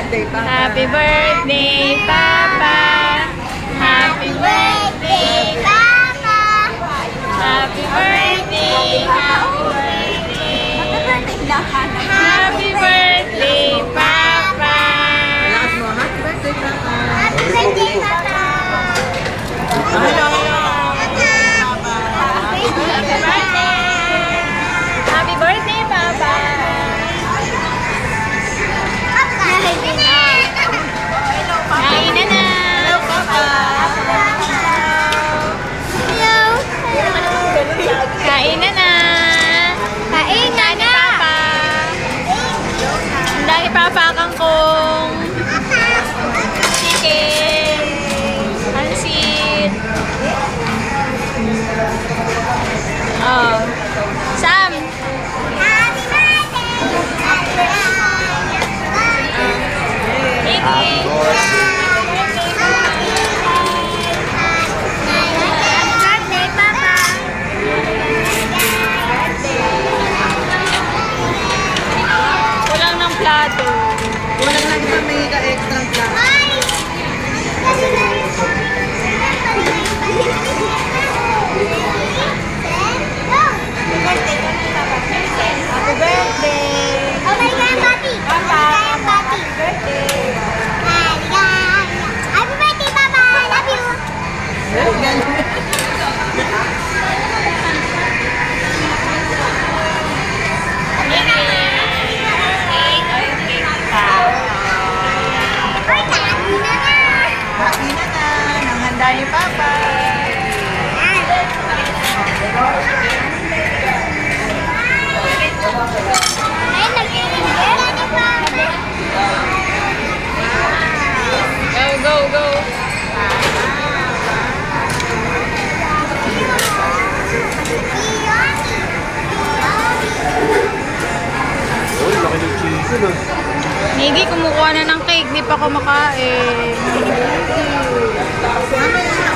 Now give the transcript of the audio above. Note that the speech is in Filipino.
birthday, Papa. Happy birthday, Papa. Happy birthday, Papa. Happy birthday, happy birthday. Happy birthday, Papa. Lakas mo. Happy birthday, Papa. Happy birthday, Papa. Hello. Happy birthday. Happy birthday, Papa. Kain na na. Hello, Papa. Kain na na. Kain na na. Papa. Handa ni Papa kangkong. Chicken. Pansit. Oh. Sam. Iggy. Kulang ng plato. Walang lagi pa may extra plan. Happy birthday! Oh my God, Papi! Papa! Papi! Happy birthday! Happy birthday, Papa! I love you! Ay, kain na na! Happy na na. Nang handa ni Papa. Ay, nag-i-enjoy na ni Papa! Go, go, go! Uy, laki ng chicken ah. Nigi, kumukuha na ng cake. Di pa kumakain. Mamaya.